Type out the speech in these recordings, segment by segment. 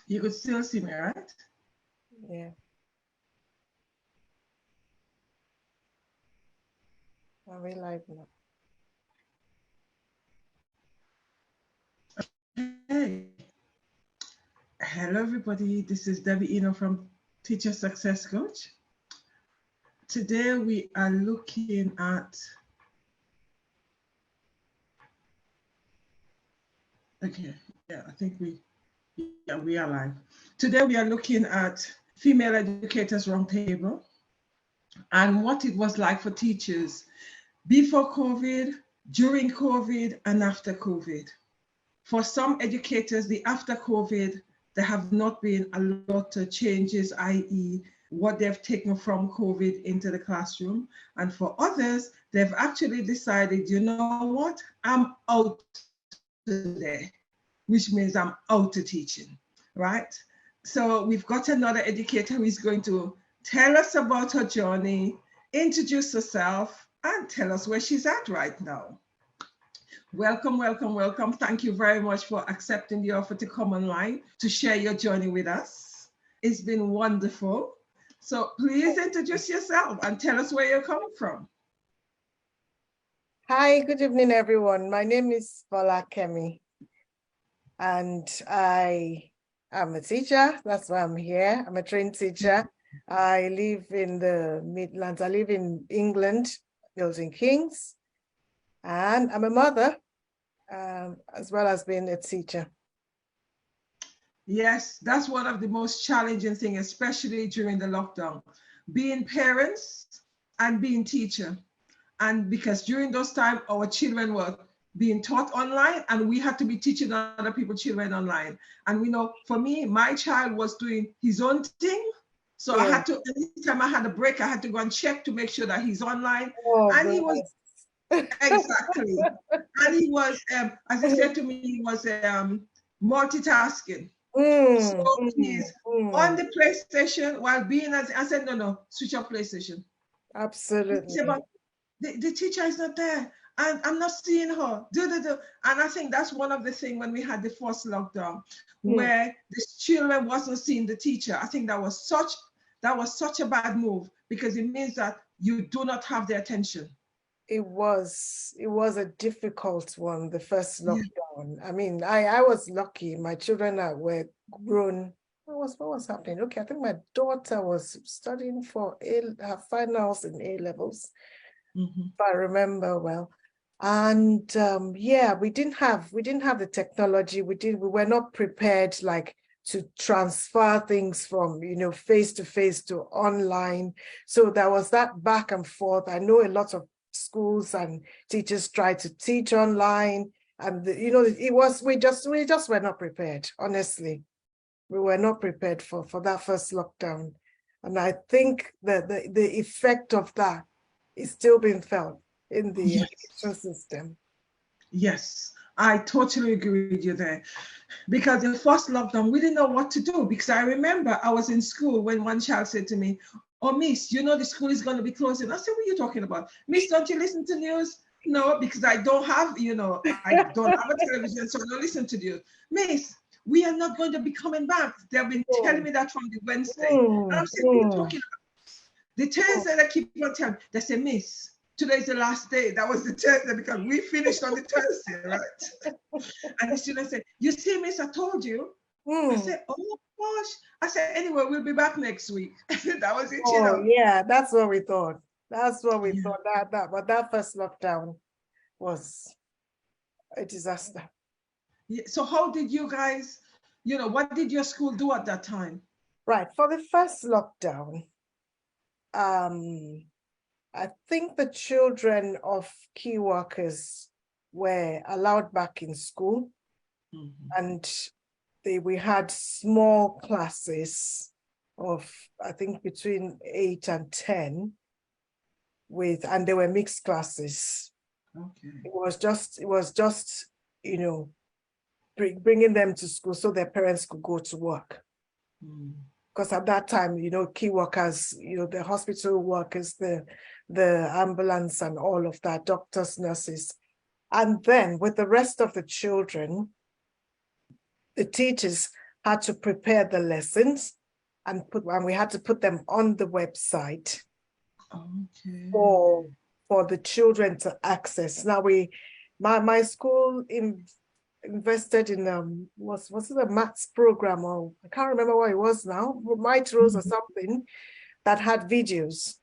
You could still see me, right? Yeah. Are we live now? Hey. Hello, everybody. This is Debbie Eno from Teacher Success Coach. Today we are looking at, okay, yeah, I think we are live. Today we are looking at Female Educators Roundtable and what it was like for teachers before COVID, during COVID, and after COVID. For some educators, the after COVID, there have not been a lot of changes, i.e., what they've taken from COVID into the classroom. And for others, they've actually decided, you know what, I'm out today, which means I'm out of teaching, right? So we've got another educator who is going to tell us about her journey, introduce herself, and tell us where she's at right now. Welcome, welcome, welcome. Thank you very much for accepting the offer to come online to share your journey with us. It's been wonderful. So please introduce yourself and tell us where you're coming from. Hi, good evening, everyone. My name is Bola Kemi, and I am a teacher. That's why I'm here. I'm a trained teacher. I live in the Midlands. I live in England, Milton Keynes, and I'm a mother, as well as being a teacher. Yes, that's one of the most challenging things, especially during the lockdown, being parents and being teacher. And because during those times, our children were being taught online and we had to be teaching other people's children online. And we know, for me, my child was doing his own thing. So I had to, anytime I had a break, I had to go and check to make sure that he's online. Oh, And he was, exactly. And he was, as he said to me, he was multitasking. So he's on the PlayStation while being as I said, no, switch off PlayStation. Absolutely. But the teacher is not there, and I'm not seeing her. And I think that's one of the things when we had the first lockdown, where the children wasn't seeing the teacher. I think that was such a bad move because it means that you do not have their attention. It was a difficult one, the first lockdown. I mean, I was lucky. My children were grown. What was happening? Okay, I think my daughter was studying for her finals in A levels, if I remember well. And yeah, we didn't have the technology. We were not prepared like to transfer things from face to face to online. So there was that back and forth. I know a lot of schools and teachers tried to teach online, and we just were not prepared. Honestly, we were not prepared for that first lockdown, and I think that the effect of that is still being felt in the education system. Yes, I totally agree with you there. Because the first lockdown, we didn't know what to do. Because I remember I was in school when one child said to me, "Oh, Miss, you know the school is going to be closing." I said, "What are you talking about? Miss, don't you listen to news?" No, because I don't have, I don't have a television, so I don't listen to news. Miss, we are not going to be coming back. They've been telling me that from the Wednesday. And I'm saying, "What are you talking about?" The Thursday they keep on telling me, they say, "Miss, today's the last day." That was the Thursday because we finished on the Thursday, right? And the student said, "You see, Miss, I told you." I said, "Oh gosh." I said, "Anyway, we'll be back next week." That was it. Yeah, that's what we thought. That's what we thought. But that first lockdown was a disaster. Yeah. So how did you guys, what did your school do at that time? Right. For the first lockdown, I think the children of key workers were allowed back in school, and we had small classes of, I think, between 8 and 10 and they were mixed classes. Okay. It was just, bringing them to school so their parents could go to work. Because at that time, key workers, the hospital workers, the ambulance and all of that, doctors, nurses. And then with the rest of the children, the teachers had to prepare the lessons and we had to put them on the website for the children to access. Now my school invested in was it a maths program, or I can't remember what it was now, Mitros or something, that had videos.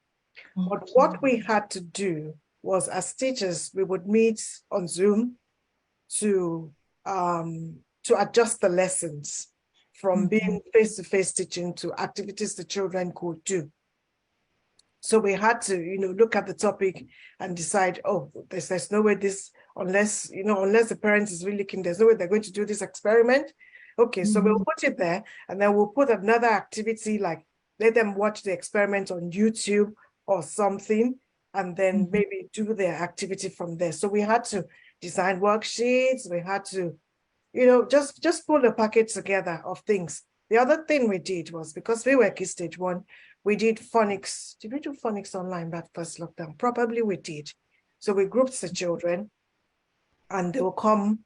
But what we had to do was, as teachers, we would meet on Zoom to adjust the lessons from being face-to-face teaching to activities the children could do. So we had to, look at the topic and decide, oh, there's no way this, unless the parents is really keen, there's no way they're going to do this experiment. Okay, so we'll put it there, and then we'll put another activity, like let them watch the experiment on YouTube or something, and then maybe do their activity from there. So we had to design worksheets. We had to, just pull a package together of things. The other thing we did was, because we were Key Stage 1, we did phonics. Did we do phonics online that first lockdown? Probably we did. So we grouped the children, and they will come.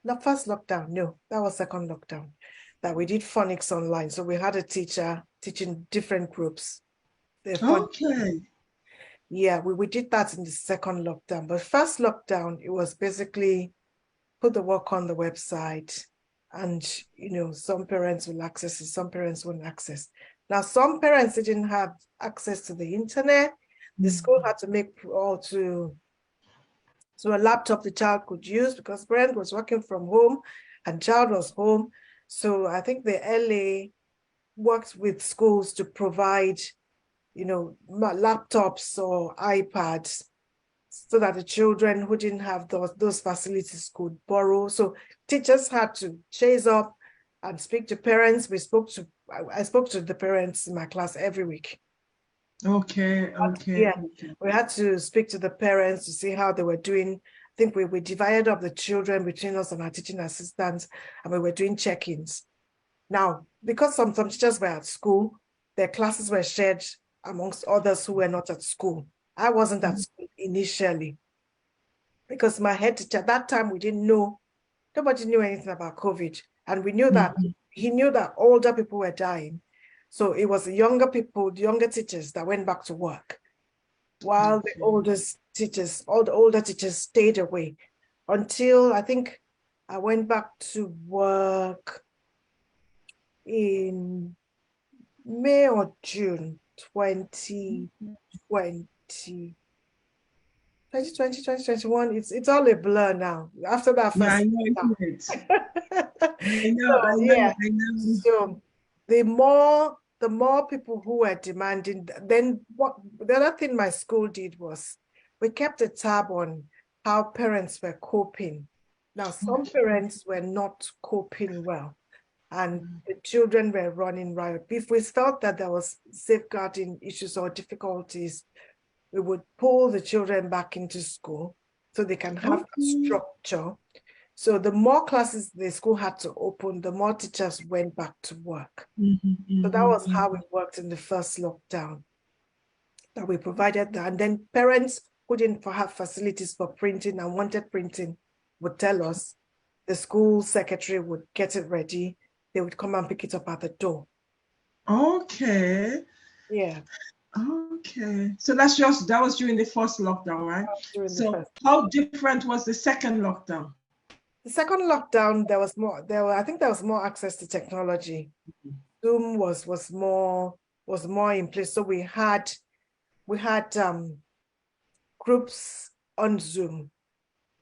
Not first lockdown, no, that was second lockdown, that we did phonics online. So we had a teacher teaching different groups. Okay. Yeah, we did that in the second lockdown. But first lockdown, it was basically put the work on the website, and some parents will access it, some parents won't access. Now, some parents didn't have access to the internet. The school had to make to a laptop the child could use, because parent was working from home and child was home. So I think the LA worked with schools to provide, laptops or iPads, so that the children who didn't have those facilities could borrow. So teachers had to chase up and speak to parents. I spoke to the parents in my class every week. Okay. Yeah, we had to speak to the parents to see how they were doing. I think we divided up the children between us and our teaching assistants, and we were doing check-ins. Now, because some teachers were at school, their classes were shared amongst others who were not at school. I wasn't at school initially, because my head teacher, at that time, nobody knew anything about COVID. And we knew that he knew that older people were dying. So it was the younger people, the younger teachers, that went back to work, while the older teachers stayed away, until I think I went back to work in May or June 2021. It's all a blur now. After that first, I know it. I know. So the more people who were demanding, then the other thing my school did was, we kept a tab on how parents were coping. Now, some parents were not coping well, and the children were running riot. If we felt that there was safeguarding issues or difficulties, we would pull the children back into school so they can have a structure. So the more classes the school had to open, the more teachers went back to work. So that was how it worked in the first lockdown, that we provided that. And then parents who didn't have facilities for printing and wanted printing would tell us. The school secretary would get it ready. They would come and pick it up at the door. Okay. Yeah. Okay. So that was during the first lockdown, right? So how different was the second lockdown? The second lockdown, I think there was more access to technology. Zoom was more in place. So we had groups on Zoom,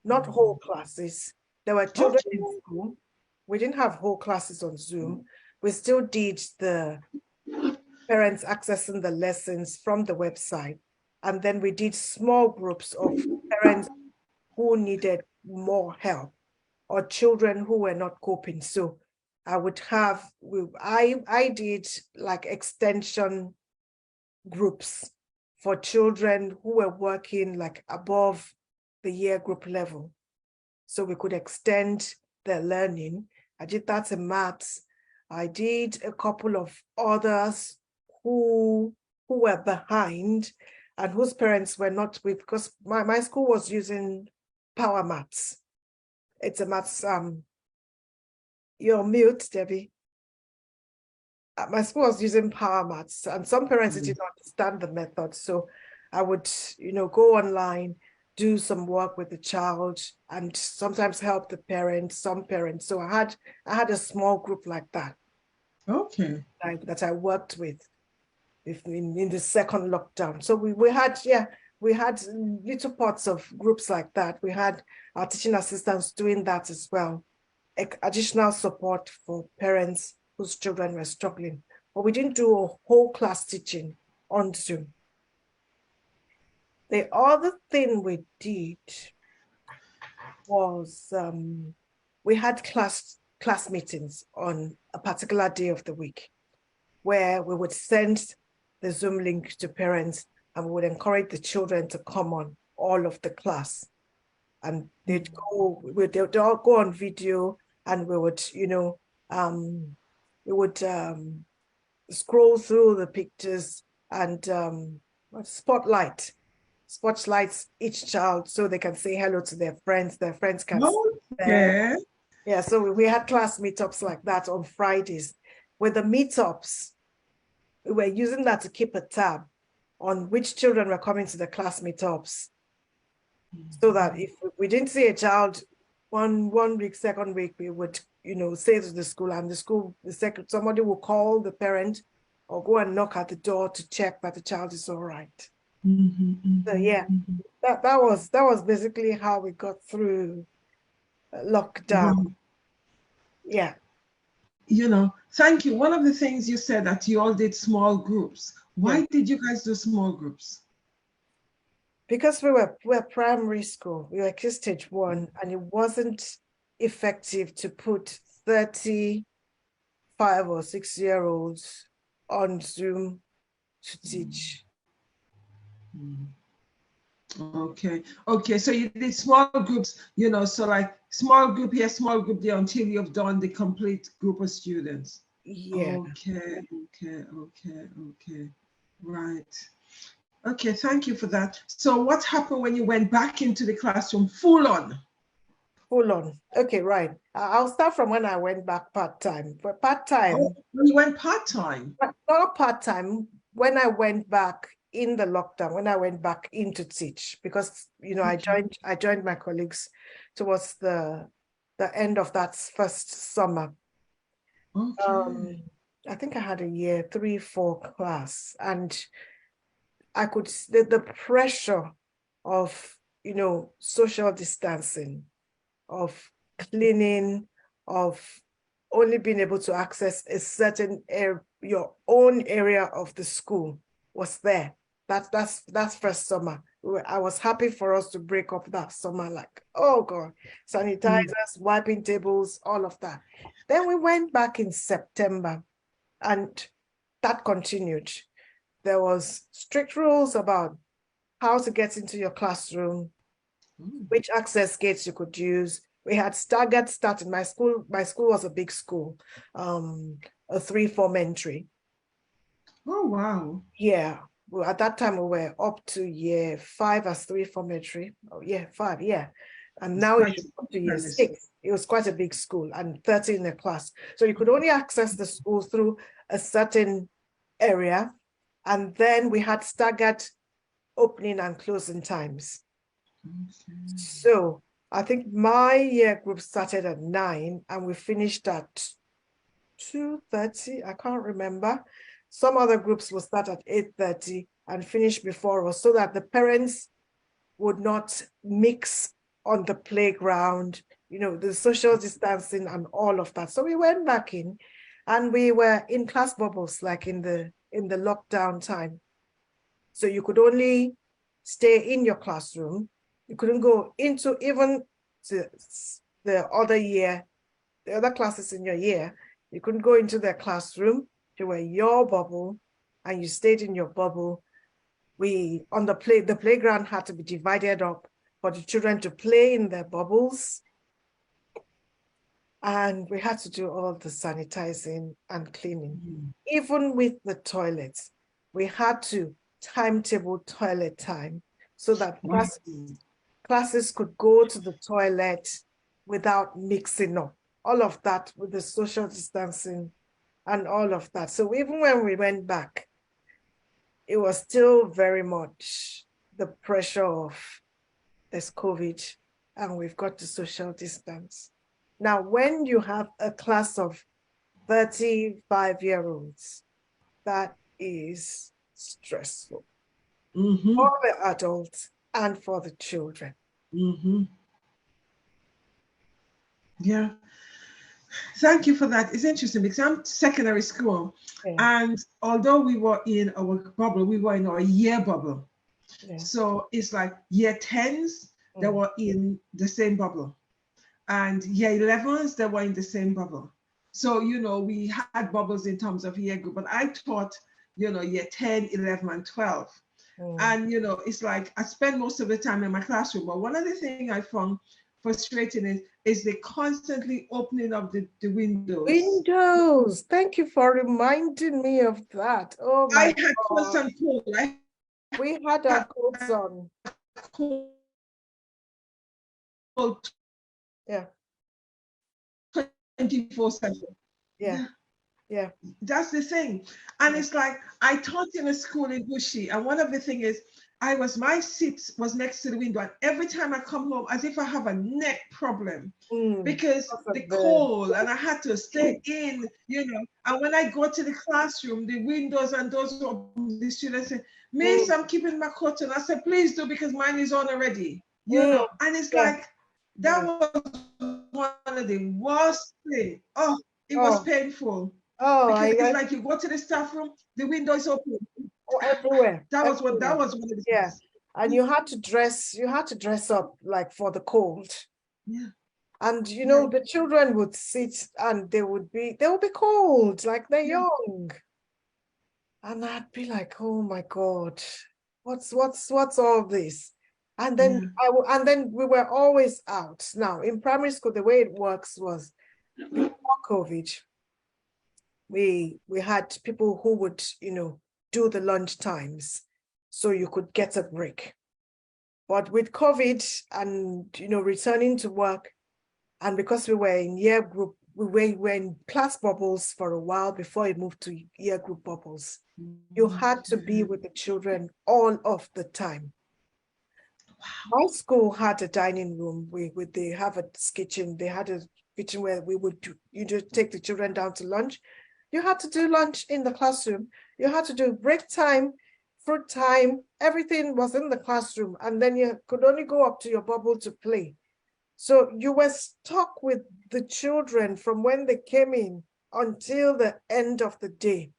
not whole classes. There were children in school. We didn't have whole classes on Zoom. We still did the parents accessing the lessons from the website. And then we did small groups of parents who needed more help, or children who were not coping. So I did like extension groups for children who were working like above the year group level, so we could extend their learning. I did that in maths. I did a couple of others who were behind and whose parents were not with, because my school was using Power Maths. It's a maths, you're mute, Debbie. my school was using power mats, and some parents didn't understand the method. So I would, go online, do some work with the child, and sometimes help the parents, some parents. So I had a small group like that. Okay. That I worked with in the second lockdown. So we had little parts of groups like that. We had our teaching assistants doing that as well. Additional support for parents whose children were struggling. But we didn't do a whole class teaching on Zoom. The other thing we did was we had class meetings on a particular day of the week, where we would send the Zoom link to parents, and we would encourage the children to come on, all of the class. And they'd all go on video, and we would, scroll through the pictures and spotlights each child so they can say hello to their friends can okay. Yeah, so we had class meetups like that on Fridays. With the meetups, we were using that to keep a tab on which children were coming to the class meetups, so that if we didn't see a child one week, second week, we would, say to the school, and somebody will call the parent or go and knock at the door to check that the child is all right. So yeah, that was basically how we got through lockdown. Yeah. Thank you. One of the things you said that you all did small groups. Why did you guys do small groups? Because we were primary school. We were key stage 1, and it wasn't effective to put 35 or 6-year-olds on Zoom to teach. Okay. So you did small groups, so like small group here, small group there, until you've done the complete group of students. Yeah. Okay. Right. Okay, thank you for that. So what happened when you went back into the classroom full on? Okay, right. I'll start from when I went back part-time. For part-time. Oh, you went part-time? Not part-time. When I went back in the lockdown, when I went back in to teach, because I joined my colleagues towards the end of that first summer. Okay. I think I had a year 3-4 class, and I could the pressure of social distancing, of cleaning, of only being able to access a certain your own area of the school was there. That's first summer. I was happy for us to break up that summer, like, oh God, sanitizers, wiping tables, all of that. Then we went back in September, and that continued. There was strict rules about how to get into your classroom, which access gates you could use. We had staggered starting. My school was a big school, a 3-4 entry. Oh, wow. Yeah. Well, at that time, we were up to year 5 as 3-4 entry. Oh, yeah, 5, yeah. And now it's up to year 6. It was quite a big school, and 30 in the class. So you could only access the school through a certain area. And then we had staggered opening and closing times. Okay. So I think my year group started at 9 and we finished at 2:30. I can't remember. Some other groups will start at 8:30 and finish before us, so that the parents would not mix on the playground, the social distancing and all of that. So we went back in, and we were in class bubbles, like in the lockdown time. So you could only stay in your classroom. You couldn't go into even the other classes in your year. You couldn't go into their classroom. You were your bubble, and you stayed in your bubble. The playground had to be divided up for the children to play in their bubbles. And we had to do all the sanitizing and cleaning. Even with the toilets, we had to timetable toilet time so that classes could go to the toilet without mixing up. All of that with the social distancing and all of that. So even when we went back, it was still very much the pressure of there's COVID and we've got to social distance. Now, when you have a class of 35-year-olds, that is stressful for the adults and for the children. Yeah. Thank you for that. It's interesting because I'm secondary school, and although we were in our bubble, we were in our year bubble. So it's like year 10s that were in the same bubble, and year 11s that were in the same bubble. So, you know, we had bubbles in terms of year group, but I taught, you know, year 10, 11, and 12. And, you know, it's like I spend most of the time in my classroom, but one of the things I found frustrating is the constantly opening of the windows. Windows. Thank you for reminding me of that. Oh my God. I had constant cold. We had our coats on. Cold. Yeah. 24/7. Yeah. That's the thing. And it's like I taught in a school in Bushi, and one of the things is my seat was next to the window, and every time I come home, as if I have a neck problem because the cold, and I had to stay in, you know. And when I go to the classroom, the windows and doors are open, the students say, Miss, I'm keeping my coat on. I said, please do, because mine is on already, you know. And it's like that was one of the worst things. Oh, it was painful. Oh, because it's like you go to the staff room, the window is open. Oh, everywhere. That was one of the things. And you had to dress up like for the cold. Yeah. And you know, the children would sit and they would be cold, like they're young. And I'd be like, oh my God, what's all this? And then we were always out. Now in primary school, the way it works was before COVID, we had people who would, you know, do the lunch times so you could get a break. But with COVID and, you know, returning to work, and because we were in year group, we were in class bubbles for a while before it moved to year group bubbles. You had to be with the children all of the time. Wow. My school had a dining room. They have a kitchen. They had a kitchen where we would just take the children down to lunch. You had to do lunch in the classroom. You had to do break time, fruit time. Everything was in the classroom. And then you could only go up to your bubble to play. So you were stuck with the children from when they came in until the end of the day.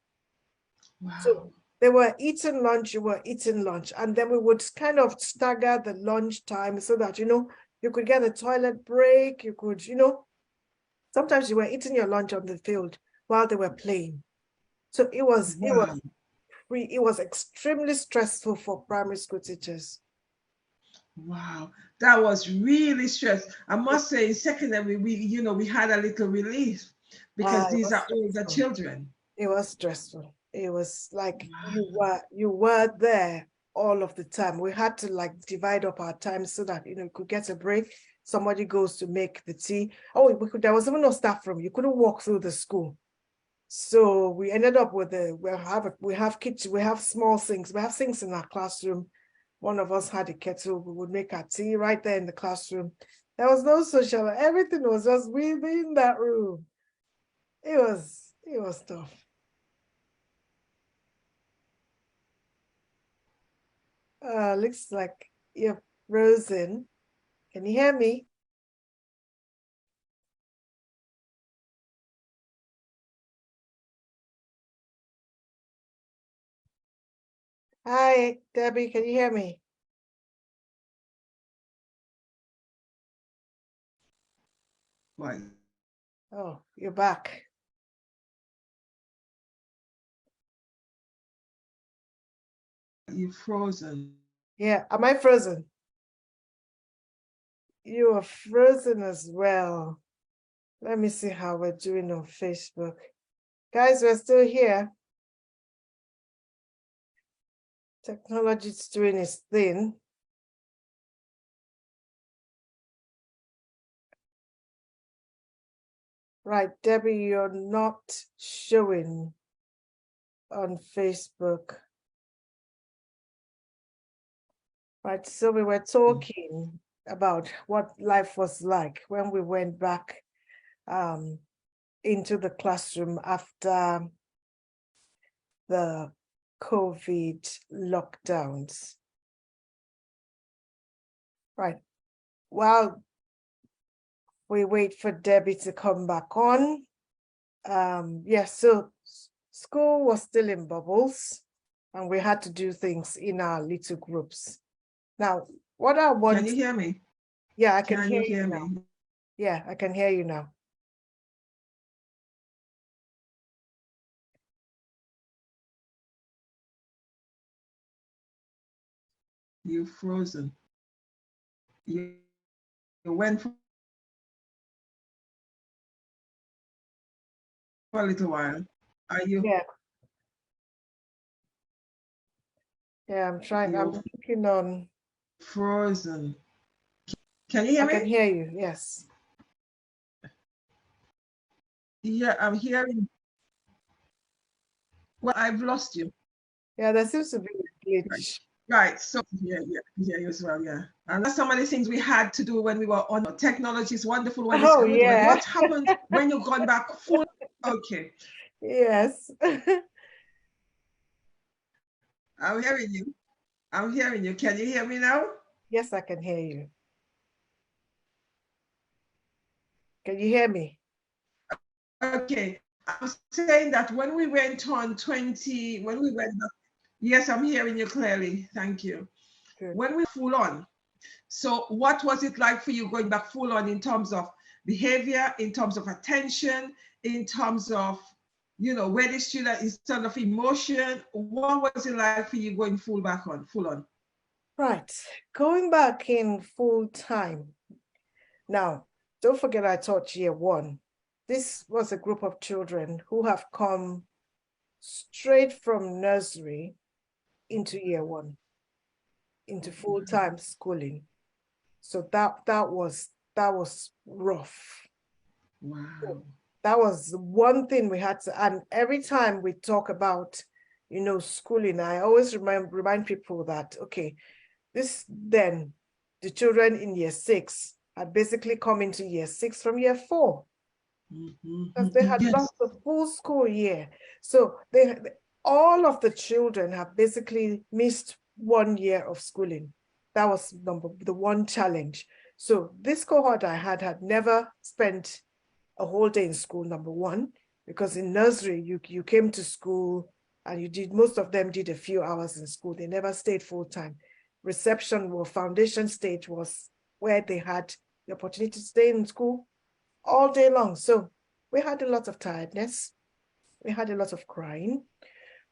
Wow. So they were eating lunch, you were eating lunch. And then we would kind of stagger the lunch time so that, you know, you could get a toilet break. You could, you know, sometimes you were eating your lunch on the field while they were playing. So it was extremely stressful for primary school teachers. Wow, that was really stressful. I must say, in secondary, we had a little relief because these are older children. It was stressful. It was like you were there all of the time. We had to like divide up our time so that, you know, you could get a break. Somebody goes to make the tea. Oh, there was even no staff room. You couldn't walk through the school. So we ended up with we have kitchen, we have small sinks. We have sinks in our classroom. One of us had a kettle. We would make our tea right there in the classroom. There was no social. Everything was just within that room. It was tough. Looks like you're frozen. Can you hear me? Hi, Debbie, can you hear me? Right. Oh, you're back. You're frozen. Yeah, am I frozen? You are frozen as well. Let me see how we're doing on Facebook. Guys, we're still here. Technology is doing its thing. Right, Debbie, you're not showing on Facebook. Right, so we were talking about what life was like when we went back into the classroom after the COVID lockdowns. Right, while we wait for Debbie to come back on. Yes, so school was still in bubbles and we had to do things in our little groups. Now, what I want— Can you hear me? Yeah, I can Can hear you hear you me? now. Yeah, I can hear you now. You've frozen. You went for a little while. Are you? Yeah, yeah, I'm You're looking on. frozen. Can you hear I me? can hear you, yes. Yeah, I'm hearing. Well, I've lost you. Yeah, there seems to be a Right. glitch. Right. So yeah, you as well. Yeah. And that's some of the things we had to do when we were on. Technology is wonderful when it's Oh, good. But yeah. what happened when you've gone back full? Okay. Yes. I'm hearing you. I'm hearing you. Can you hear me now? Yes, I can hear you. Can you hear me? Okay. I'm saying that when we went on 20, when we went back, yes, I'm hearing you clearly. Thank you. Good. When we full on. So what was it like for you going back full on in terms of behavior, in terms of attention, in terms of, where the student instead of emotion? What was it like for you going full on? Right. Going back in full time. Now, don't forget I taught year one. This was a group of children who have come straight from nursery into year one, into full-time schooling. So that was rough. Wow. That was one thing we had to, and every time we talk about, schooling, I always remind people that, okay, the children in year 6 had basically come into year 6 from year 4. Because they had Yes. lost the full school year. So all of the children have basically missed 1 year of schooling. That was the one challenge. So this cohort I had never spent a whole day in school, number one, because in nursery, you came to school and most of them did a few hours in school. They never stayed full time. Reception or foundation stage was where they had the opportunity to stay in school all day long. So we had a lot of tiredness. We had a lot of crying.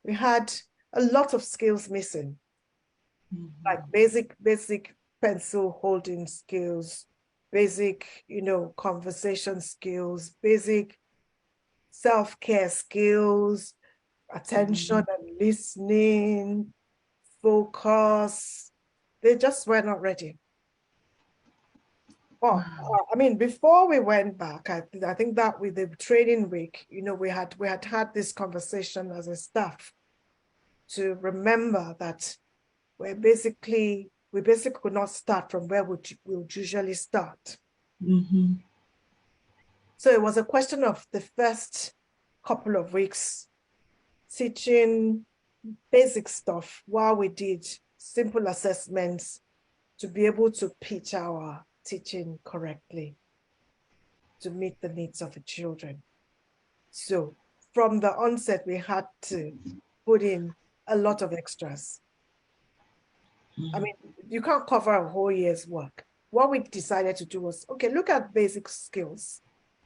We had a lot of skills missing, like basic pencil holding skills, basic, conversation skills, basic self-care skills, attention and listening, focus. They just were not ready. Well, I mean, before we went back, I think that with the training week, we had this conversation as a staff to remember that we basically could not start from where we would usually start. So it was a question of the first couple of weeks teaching basic stuff while we did simple assessments to be able to pitch our teaching correctly to meet the needs of the children. So from the onset, we had to put in a lot of extras. I mean, you can't cover a whole year's work. What we decided to do was, okay, look at basic skills.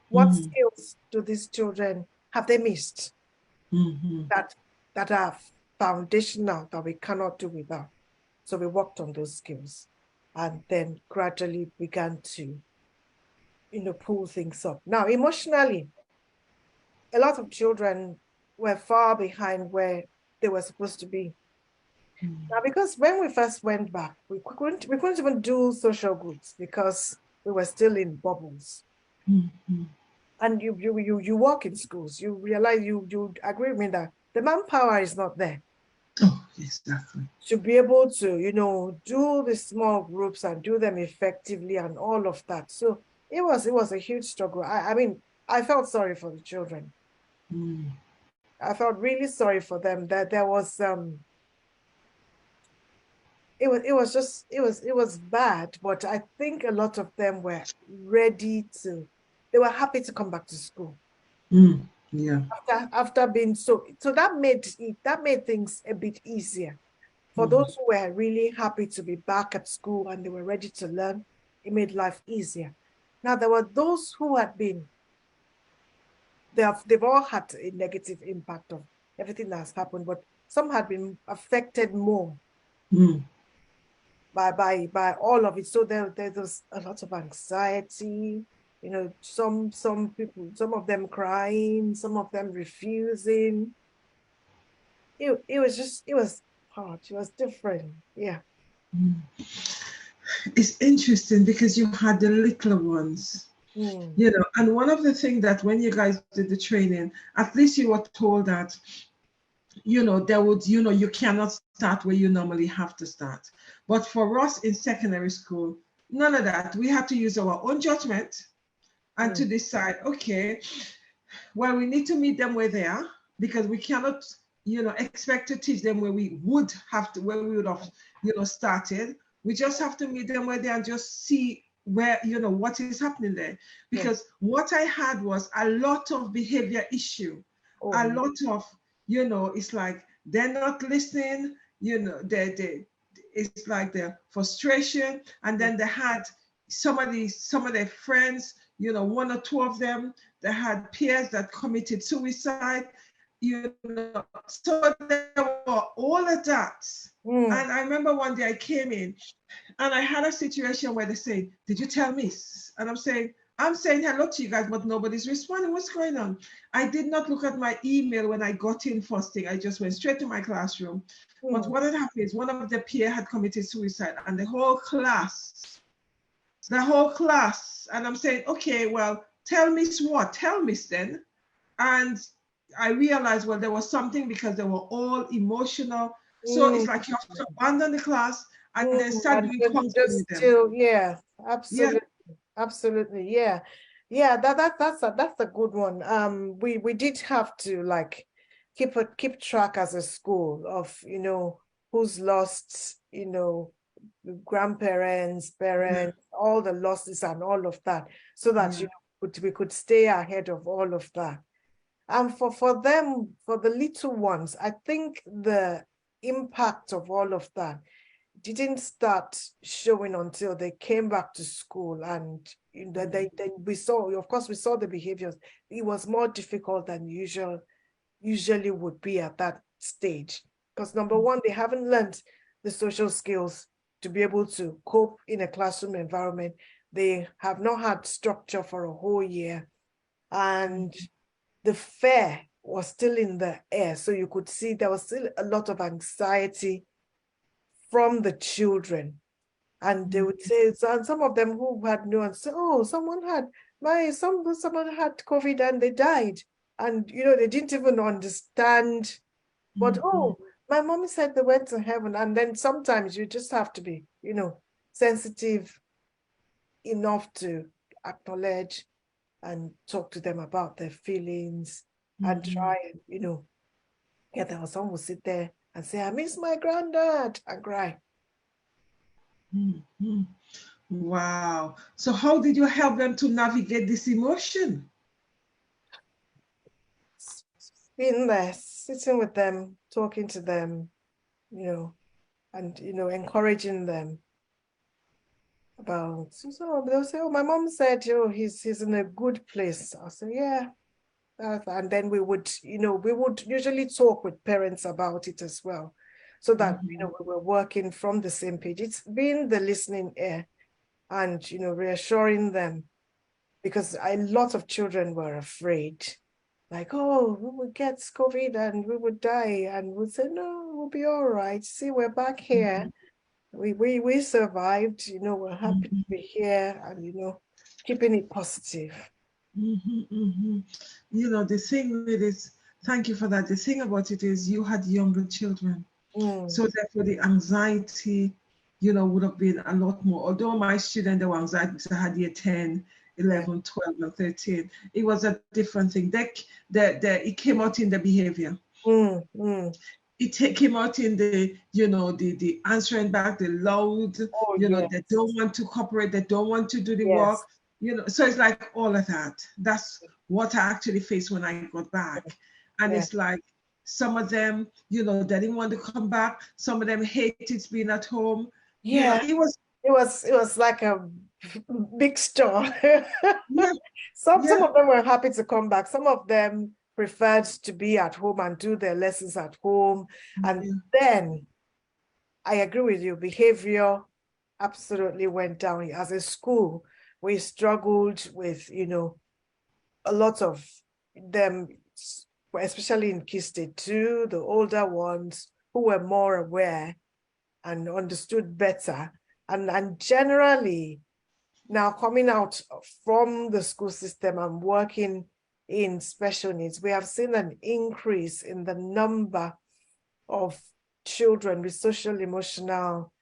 What skills do these children have they missed that are foundational that we cannot do without? So we worked on those skills and then gradually began to, pull things up. Now, emotionally, a lot of children were far behind where they were supposed to be. Now, because when we first went back, we couldn't even do social groups because we were still in bubbles. And you work in schools, you realize, you agree with me that the manpower is not there. Oh, exactly. To be able to, do the small groups and do them effectively and all of that. So it was a huge struggle. I mean, I felt sorry for the children. Mm. I felt really sorry for them, that there was it was bad, but I think a lot of them were they were happy to come back to school. Mm. Yeah. After being so that made things a bit easier. For Mm. those who were really happy to be back at school and they were ready to learn, it made life easier. Now, there were those who had been, they've all had a negative impact of everything that has happened, but some had been affected more Mm. by all of it. So there was a lot of anxiety, some people, some of them crying, some of them refusing. It was hard. It was different. Yeah. Mm. It's interesting because you had the little ones, Mm. and one of the things that when you guys did the training, at least you were told that, there would, you cannot start where you normally have to start. But for us in secondary school, none of that. We had to use our own judgment and to decide, okay, well, we need to meet them where they are because we cannot, expect to teach them where we would have, started. We just have to meet them where they are and just see where, what is happening there. Because what I had was a lot of behavior issue, a lot of, it's like they're not listening, it's like the frustration. And then they had some of their friends, one or two of them, they had peers that committed suicide, so there were all of that. And I remember one day I came in and I had a situation where they say, "Did you tell Miss?" And I'm saying hello to you guys, but nobody's responding. What's going on? I did not look at my email when I got in first thing. I just went straight to my classroom. But what had happened is one of the peer had committed suicide, and the whole class, and I'm saying, okay, well, tell Miss what? Tell Miss then. And I realized, well, there was something because they were all emotional. So it's like you have to abandon the class and then start doing counseling with them. Yeah, Yeah. absolutely. Absolutely. Yeah. Yeah, that's a good one. We did have to like keep track as a school of, who's lost, grandparents, parents, all the losses and all of that, so that we could stay ahead of all of that. And for them, for the little ones, I think the impact of all of that didn't start showing until they came back to school, and we saw, of course, we saw the behaviors. It was more difficult than usually would be at that stage, because number one, they haven't learned the social skills to be able to cope in a classroom environment. They have not had structure for a whole year, and the fear was still in the air. So you could see there was still a lot of anxiety from the children. And they would say, and some of them who had known, say, oh, someone had COVID and they died. And, they didn't even understand. But, oh, my mom said they went to heaven. And then sometimes you just have to be, sensitive enough to acknowledge and talk to them about their feelings and try and, there was someone who sit there and say, I miss my granddad, and cry. Wow. So how did you help them to navigate this emotion? Being there, sitting with them, talking to them, and, encouraging them about, so they'll say, oh, my mom said, he's in a good place. I'll say, yeah. And then we would usually talk with parents about it as well, so that, we were working from the same page. It's being the listening ear and, reassuring them, because a lot of children were afraid, like, oh, we would get COVID and we would die, and we'd say, no, we'll be all right. See, we're back here. We survived, we're happy to be here, and, keeping it positive. You know, the thing with it, thank you for that. The thing about it is you had younger children. Mm. So therefore the anxiety, you know, would have been a lot more. Although my students, they were anxiety because I had year 10, Yeah. 11, 12, and 13. It was a different thing. It came out in the behavior. Mm. Mm. Came out in the, you know, the answering back, the loud, Oh, you know, yes. they don't want to cooperate, they don't want to do the Yes. work, you know. So it's like all of that. That's what I actually faced when I got back. And Yeah. it's like some of them, you know, they didn't want to come back. Some of them hated being at home. You know, Yeah. it was, It was like a big store. yeah, Some yeah, of them were happy to come back. Some of them preferred to be at home and do their lessons at home. And yeah. then I agree with you, behavior absolutely went down. As a school, we struggled with, you know, a lot of them, especially in Key State 2, the older ones who were more aware and understood better. And generally, now coming out from the school system and working in special needs, we have seen an increase in the number of children with social, emotional,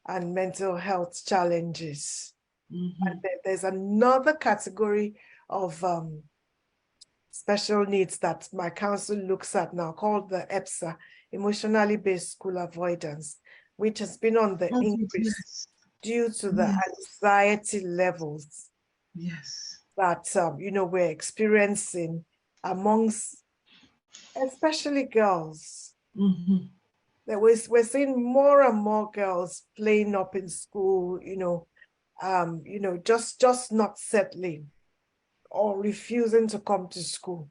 and mental health challenges. And there's another category of special needs that my council looks at now called the EBSA, Emotionally Based School Avoidance, which has been on the Oh, increase yes, due to the yes, anxiety levels yes. that you know, we're experiencing amongst especially girls. That we're seeing more and more girls playing up in school, you know, just not settling or refusing to come to school.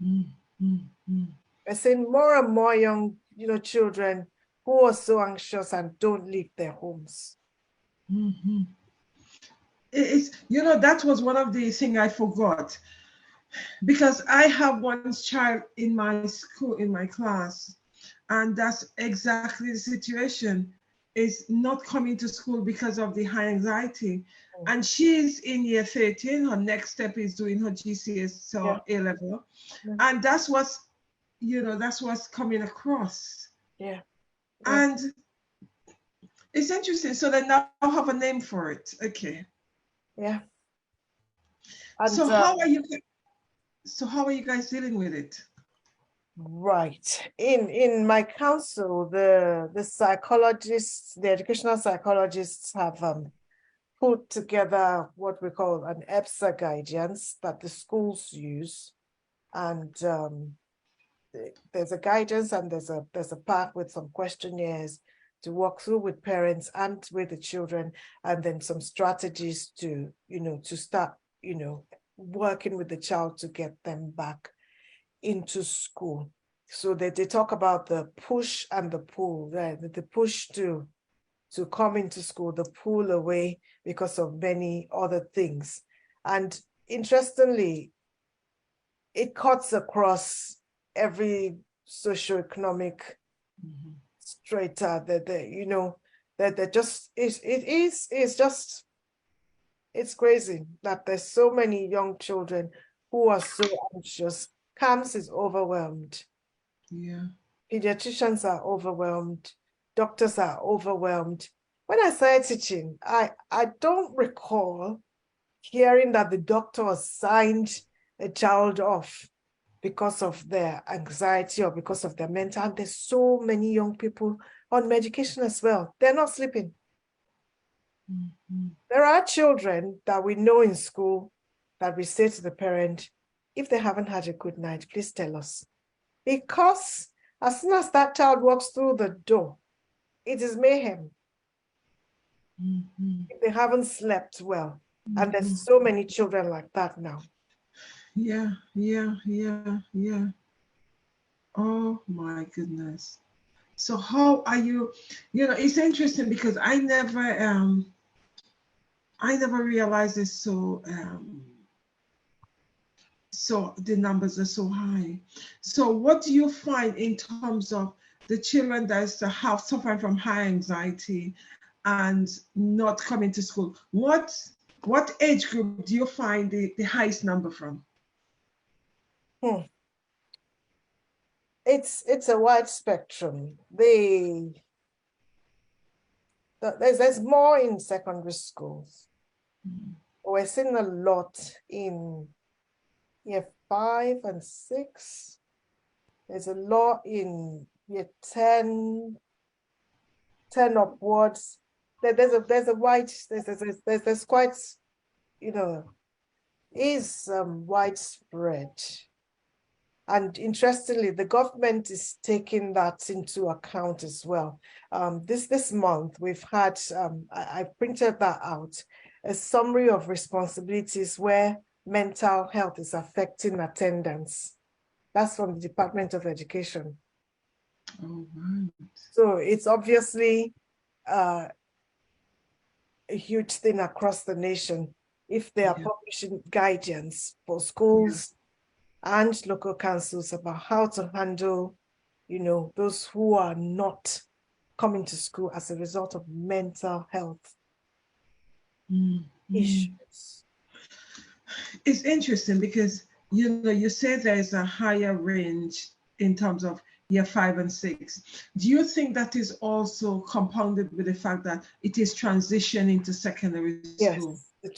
We're seeing more and more young, you know, children who are so anxious and don't leave their homes. It's, you know, that was one of the things I forgot, because I have one child in my school, in my class, and that's exactly the situation, is not coming to school because of the high anxiety. And she's in year 13. Her next step is doing her GCS, Yeah. so A level. Yeah. And that's what's, you know, that's what's coming across. Yeah. Yeah. And it's interesting. So they now have a name for it. Okay. Yeah. And So how are you? So how are you guys dealing with it? right. In my council, the psychologists, the educational psychologists have put together what we call an EBSA guidance that the schools use. And there's a guidance and there's a pack with some questionnaires to walk through with parents and with the children, and then some strategies to, you know, to start, you know, working with the child to get them back into school. So they talk about the push and the pull, right? The push to come into school, the pull away because of many other things. And interestingly, it cuts across every socioeconomic strata that you know, that just it's just, it's crazy that there's so many young children who are so anxious. CAMS is overwhelmed. Yeah. Pediatricians are overwhelmed. Doctors are overwhelmed. When I started teaching, I don't recall hearing that the doctor signed a child off because of their anxiety or because of their mental. And there's so many young people on medication as well. They're not sleeping. There are children that we know in school that we say to the parent, if they haven't had a good night, please tell us. Because as soon as that child walks through the door, it is mayhem. If they haven't slept well. And there's so many children like that now. Yeah, yeah, yeah, yeah. Oh my goodness. So how are you? You know, it's interesting because I never realized it's so the numbers are so high. So what do you find in terms of the children that suffering from high anxiety and not coming to school? What What age group do you find the highest number from? It's a wide spectrum. There's more in secondary schools. We're seeing a lot in year 5 and 6. There's a lot in year 10 upwards. There's a wide, there's quite, you know, is widespread. And interestingly, the government is taking that into account as well. This month, we've had, I printed that out, a summary of responsibilities where mental health is affecting attendance. That's from the Department of Education. Oh, right. So it's obviously a huge thing across the nation if they are publishing guidance for schools and local councils about how to handle, you know, those who are not coming to school as a result of mental health issues. It's interesting because, you know, you say there's a higher range in terms of year 5 and 6. Do you think that is also compounded with the fact that it is transitioning to secondary school? The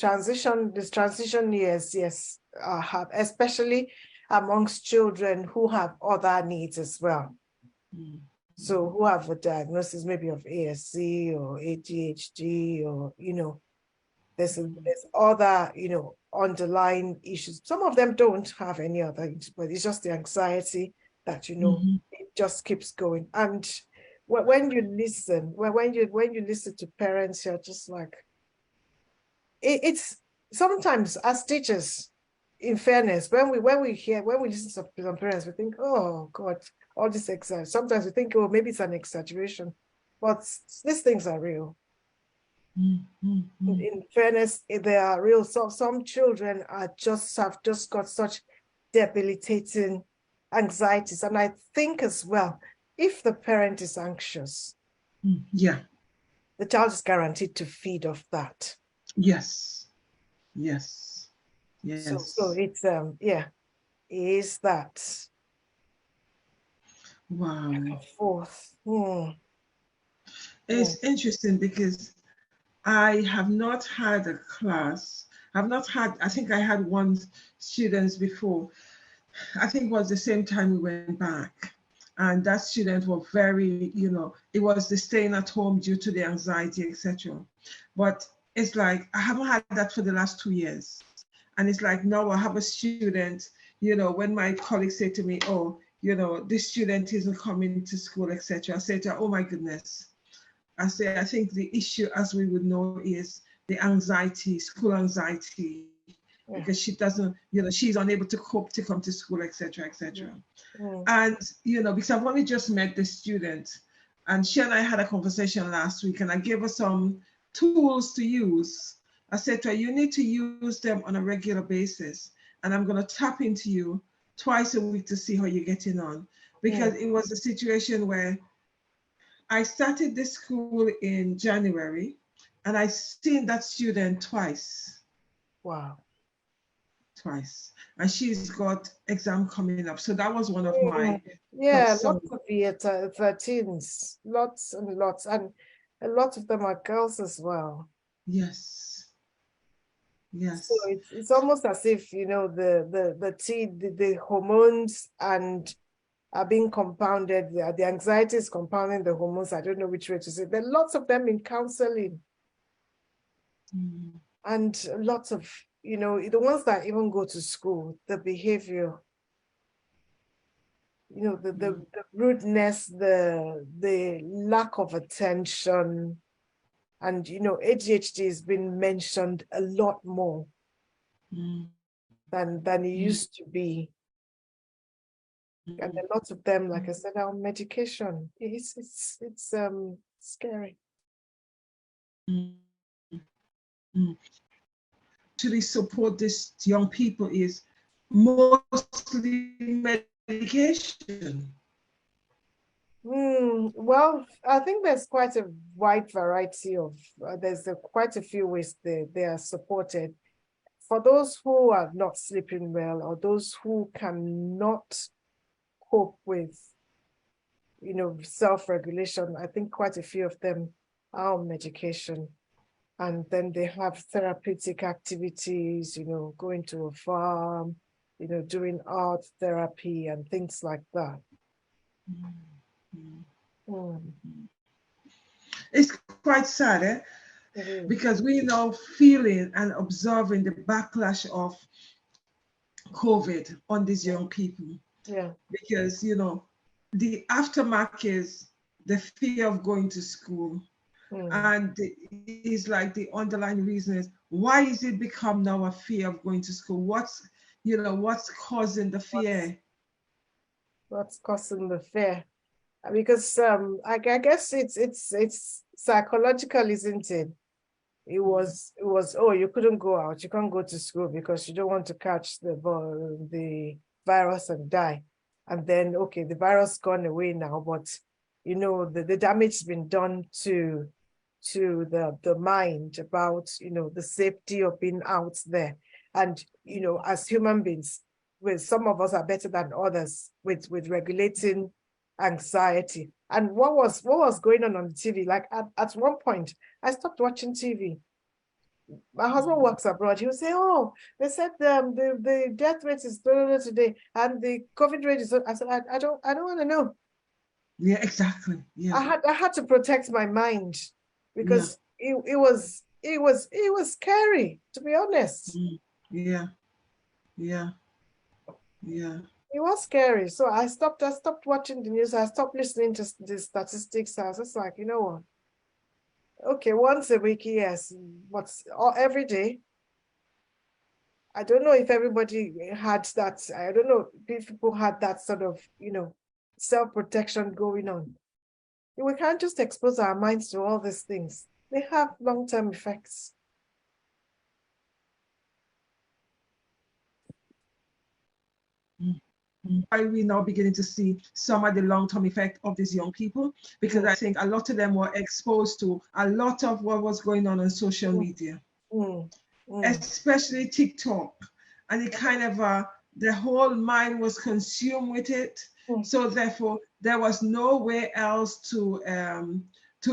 transition years, yes, have, especially amongst children who have other needs as well. So who have a diagnosis maybe of ASC or ADHD, or, you know, there's other, you know, underlying issues. Some of them don't have any other, but it's just the anxiety that, you know, it just keeps going. And when you listen, when you listen to parents, you're just like, it's sometimes as teachers, in fairness, when we listen to some parents, we think, oh God, all this exaggeration. Sometimes we think, oh, maybe it's an exaggeration, but these things are real. In fairness, they are real. So some children have just got such debilitating anxieties. And I think as well, if the parent is anxious, the child is guaranteed to feed off that. Yes. So it's is that. Wow. Back and forth. It's interesting because I have not had a class. I think I had one student before. I think it was the same time we went back. And that student was very, you know, it was the staying at home due to the anxiety, etc. But it's like, I haven't had that for the last 2 years. And it's like, now I have a student, you know, when my colleagues say to me, oh, you know, this student isn't coming to school, etc. I say to her, oh my goodness. I say, I think the issue, as we would know, is the anxiety, school anxiety, because she doesn't, you know, she's unable to cope to come to school, etc., etc. And, you know, because I've only just met the student, and she and I had a conversation last week, and I gave her some tools to use. I said to her, you need to use them on a regular basis, and I'm going to tap into you twice a week to see how you're getting on. Because it was a situation where I started this school in January, and I've seen that student twice. Wow. Twice. And she's got exam coming up. So that was one of my... lots of year 13s, lots and lots. And a lot of them are girls as well. Yes. So it's almost as if, you know, the hormones and are being compounded. The anxiety is compounding the hormones. I don't know which way to say. There are lots of them in counseling. And lots of, you know, the ones that even go to school, the behavior, you know, the rudeness, the lack of attention. And, you know, ADHD has been mentioned a lot more than it used to be. And a lot of them, like I said, are on medication. It's scary. To support these young people is mostly medication. Well, I think there's quite a wide variety of, quite a few ways they are supported. For those who are not sleeping well or those who cannot cope with, self-regulation, I think quite a few of them are on medication. And then they have therapeutic activities, going to a farm, doing art therapy and things like that. Mm. It's quite sad, eh? Because we know feeling and observing the backlash of COVID on these young people. Yeah. Because, the aftermath is the fear of going to school. And it's like the underlying reason is, why is it become now a fear of going to school? What's causing the fear? What's causing the fear? Because I guess it's psychological, isn't it? It was oh, you couldn't go out, you can't go to school because you don't want to catch the virus and die. And then okay, the virus gone away now, but the damage has been done to the mind about the safety of being out there. And as human beings, with some of us are better than others with regulating anxiety. And what was going on the TV? Like at one point, I stopped watching TV. My husband works abroad. He would say, "Oh, they said the death rate is today, and the COVID rate is." I said, "I don't want to know." Yeah, exactly. Yeah. I had to protect my mind because it was scary, to be honest. Yeah. Yeah. Yeah. It was scary. So I stopped watching the news. I stopped listening to the statistics. I was just like, you know what? Okay, once a week, yes, but every day. I don't know if everybody had that. I don't know if people had that sort of, self-protection going on. We can't just expose our minds to all these things. They have long-term effects. Why we now beginning to see some of the long-term effect of these young people, because I think a lot of them were exposed to a lot of what was going on social media, especially TikTok, and it kind of the whole mind was consumed with it. So therefore, there was nowhere else to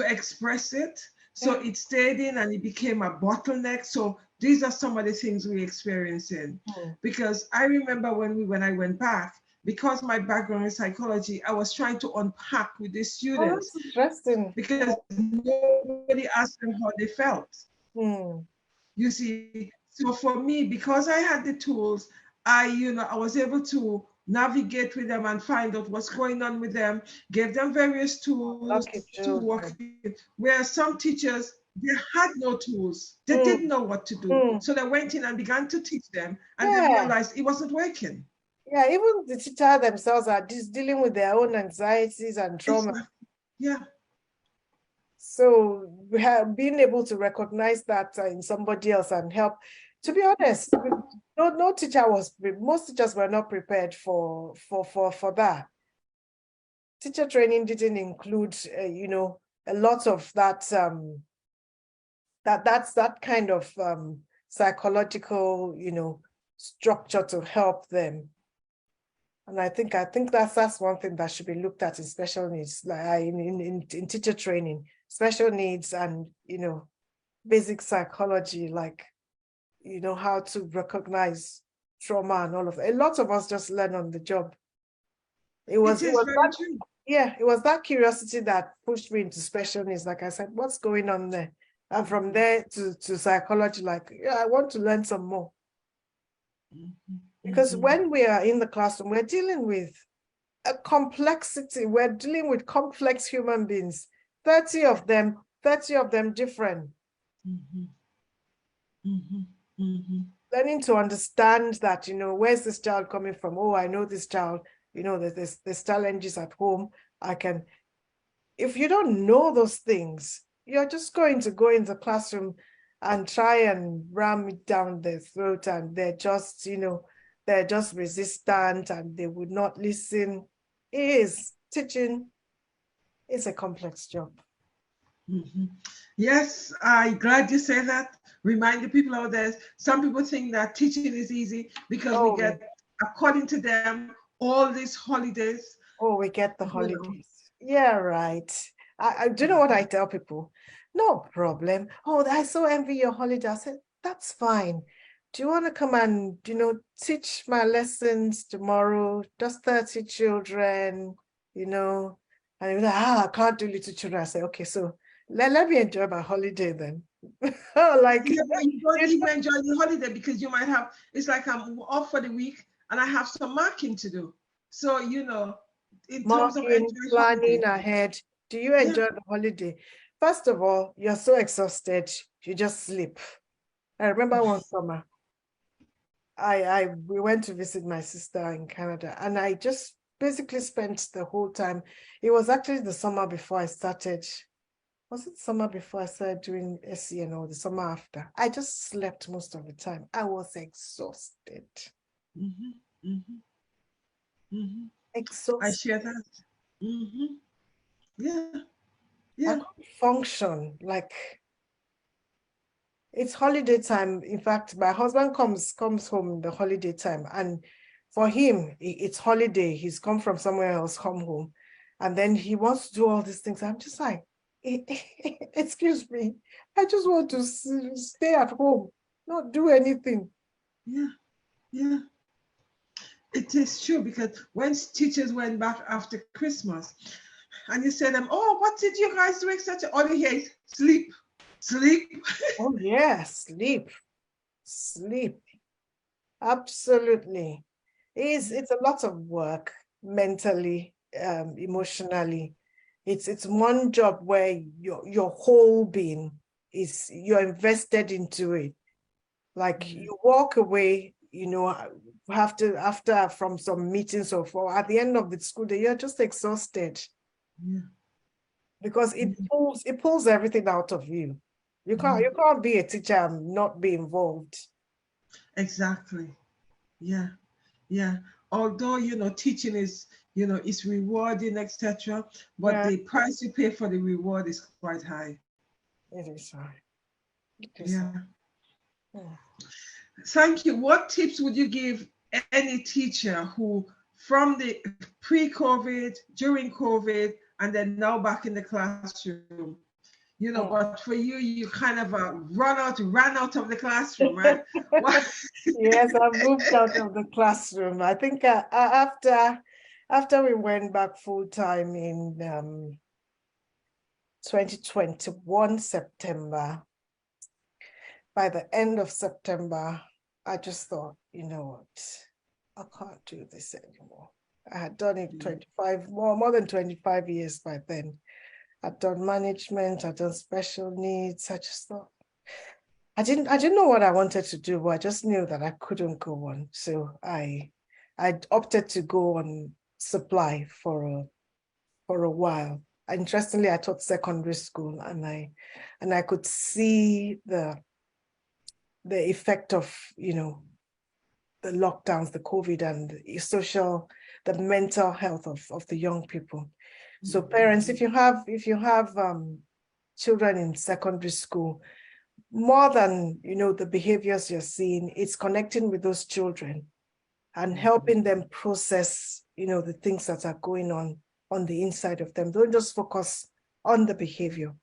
express it. So it stayed in and it became a bottleneck. So these are some of the things we're experiencing. Because I remember when I went back, because my background in psychology, I was trying to unpack with the students. That's interesting. Because nobody asked them how they felt. You see, so for me, because I had the tools, I was able to navigate with them and find out what's going on with them, give them various tools to work with. Where some teachers, they had no tools. They didn't know what to do. So they went in and began to teach them, and they realized it wasn't working. Yeah, even the teacher themselves are just dealing with their own anxieties and trauma. Exactly. Yeah. So we have been able to recognize that in somebody else and help. To be honest, no teacher most teachers were not prepared for that. Teacher training didn't include, a lot of that, that's that kind of psychological, structure to help them. And I think that's one thing that should be looked at in special needs, like in teacher training, special needs and basic psychology, like how to recognize trauma and all of that. A lot of us just learn on the job. It was that curiosity that pushed me into special needs. Like I said, what's going on there? And from there to psychology, like, yeah, I want to learn some more. Because when we are in the classroom, we're dealing with a complexity. We're dealing with complex human beings, 30 of them different. Learning to understand that, where's this child coming from? Oh, I know this child, there's challenges at home. If you don't know those things, you're just going to go in the classroom and try and ram it down their throat, and they're just resistant and they would not listen. It is teaching It's a complex job. Mhm. Yes, I'm glad you say that. Remind the people out there, some people think that teaching is easy because we Oh, get, according to them, all these holidays. oh, we get the You know. holidays. Yeah, right. I do you know what I tell people? No problem. Oh, I so envy your holiday. I said, that's fine. Do you want to come and, teach my lessons tomorrow? Just 30 children, you know. And you're like, I can't do little children. I say, okay, so let me enjoy my holiday then. Like, Yeah, but you don't even enjoy the holiday because you might have, it's like I'm off for the week and I have some marking to do. So, in terms of marking, enjoying planning holiday, ahead. Do you yeah, enjoy the holiday? First of all, you're so exhausted, you just sleep. I remember one summer, we went to visit my sister in Canada, and I just basically spent the whole time. It was actually the summer before I started. Was it summer before I started doing SEN or the summer after? I just slept most of the time. I was exhausted. hmm hmm hmm I Exhausted. share that. hmm Yeah, I yeah. couldn't function like it's holiday time. In fact, my husband comes home the holiday time, and for him, it's holiday. He's come from somewhere else, come home, and then he wants to do all these things. I'm just like, excuse me, I just want to stay at home, not do anything. Yeah, yeah. It is true because when teachers went back after Christmas and you say them, oh, what did you guys do, etc. All you hear is sleep, sleep. Oh yeah, sleep, absolutely. It's a lot of work mentally, emotionally. It's one job where your whole being you're invested into it. Like you walk away, have to after from some meetings or for at the end of the school day, you're just exhausted Yeah. because it pulls everything out of you. You can't be a teacher and not be involved. Exactly. Yeah. Yeah. Although, teaching is rewarding, etc., but Yeah, the price you pay for the reward is quite high. it is hard. It is Yeah. hard. Yeah. Thank you. What tips would you give any teacher who, from the pre-COVID, during COVID, and then now back in the classroom? But for you, you kind of ran out of the classroom, right? What? Yes, I moved out of the classroom. I think after we went back full time in 2021 September, by the end of September, I just thought, you know what, I can't do this anymore. I had done it 25, more than 25 years by then. I'd done management, I'd done special needs. I just thought, I didn't know what I wanted to do, but I just knew that I couldn't go on. So I opted to go on supply for a while. Interestingly, I taught secondary school, and I could see the effect of the lockdowns, the COVID, and the mental health of the young people. So parents, if you have children in secondary school, more than the behaviors you're seeing, it's connecting with those children and helping them process the things that are going on the inside of them. Don't just focus on the behavior.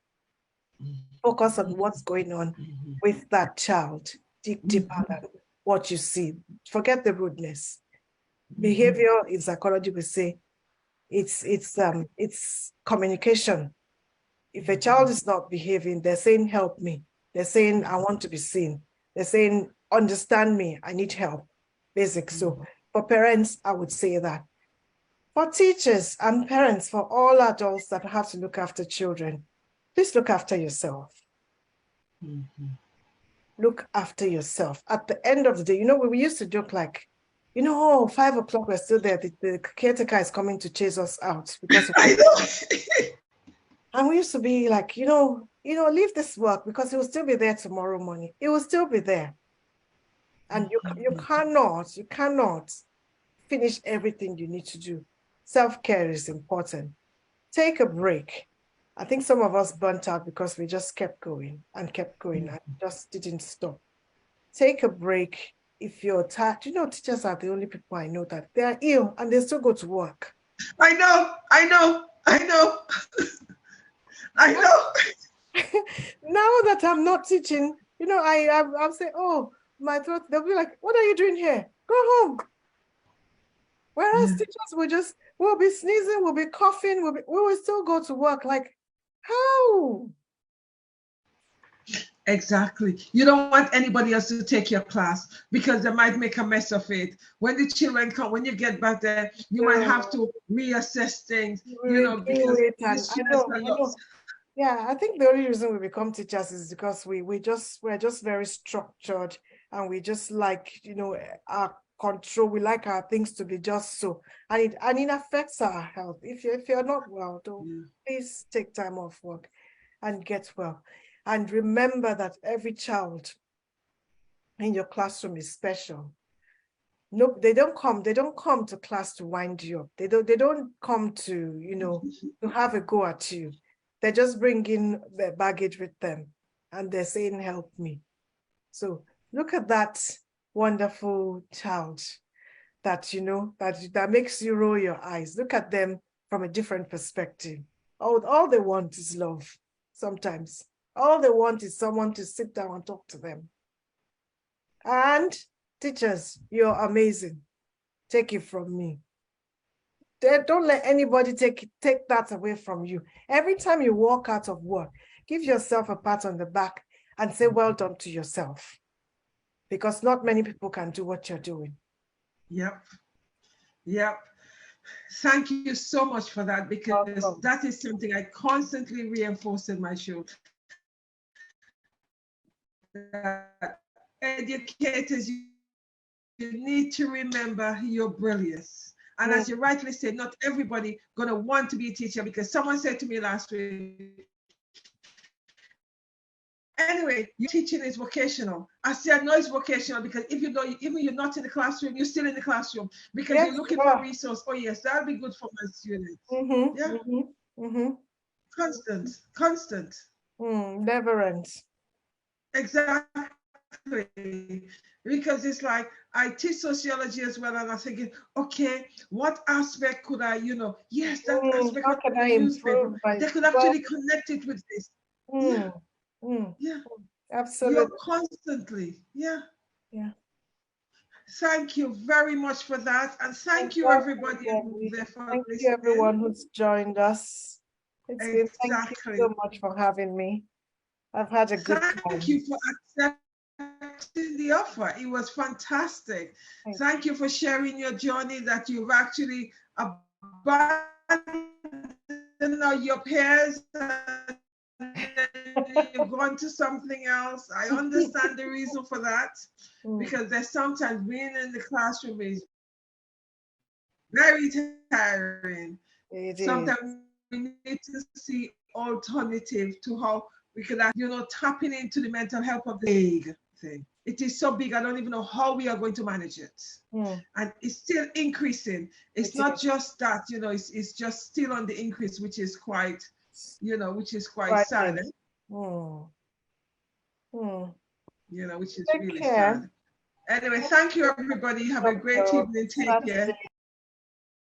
Focus on what's going on with that child. Dig deeper than what you see. Forget the rudeness. Behavior in psychology, we say it's communication. If a child is not behaving, they're saying, help me. They're saying, I want to be seen. They're saying, understand me, I need help. Basic. So for parents, I would say that. For teachers and parents, for all adults that have to look after children, please look after yourself. Look after yourself. At the end of the day, we used to joke like, 5 o'clock, we're still there. The caretaker is coming to chase us out because I know. and we used to be like, leave this work because it will still be there tomorrow morning. It will still be there. And you cannot finish everything you need to do. Self-care is important. take a break. I think some of us burnt out because we just kept going and just didn't stop. Take a break. If you're tired, teachers are the only people I know that they are ill and they still go to work. I know. Now that I'm not teaching, I'll say, oh, my throat, they'll be like, what are you doing here? Go home. Whereas teachers we'll be sneezing, we'll be coughing, we will still go to work. Like, how? Exactly. You don't want anybody else to take your class because they might make a mess of it. When the children come, when you get back there, you might have to reassess things, because I know. Yeah, I think the only reason we become teachers is because we're just very structured, and we just like, our control. We like our things to be just so, and it affects our health. If you're not well, please take time off work and get well. And remember that every child in your classroom is special. No, they don't come to class to wind you up. They don't come to, to have a go at you. They just bring in their baggage with them and they're saying, help me. So look at that wonderful child that, that makes you roll your eyes. Look at them from a different perspective. All they want is love sometimes. All they want is someone to sit down and talk to them. And teachers, you're amazing. Take it from me. Don't let anybody take that away from you. Every time you walk out of work, give yourself a pat on the back and say, well done to yourself. Because not many people can do what you're doing. Yep. Thank you so much for that, because that is something I constantly reinforce in my show. Educators, you need to remember your brilliance. And as you rightly said, not everybody gonna want to be a teacher, because someone said to me last week, anyway, your teaching is vocational. I said, no, it's vocational, because if even you're not in the classroom, you're still in the classroom, because you're looking for a resource. Oh yes, that'll be good for my students. Constant. Never ends. Exactly. Because it's like, I teach sociology as well, and I'm thinking, okay, what aspect could I, yes, that aspect of the newspaper, they could actually connect it with this. Yeah. Absolutely. You're constantly. Yeah. Thank you very much for that, and thank you everybody Thank you everyone who's joined us. Thank you so much for having me. I've had a good time. Thank you for accepting the offer. It was fantastic. Thank you for sharing your journey, that you've actually abandoned your peers and you've gone to something else. I understand the reason for that, because there's sometimes being in the classroom is very tiring. Sometimes we need to see alternative to how we could, tapping into the mental health of the big thing. It is so big, I don't even know how we are going to manage it. And it's still increasing. It's not just that, it's just still on the increase, which is quite, sad. Which is really sad. Anyway, thank you everybody. Have a great evening. Take care.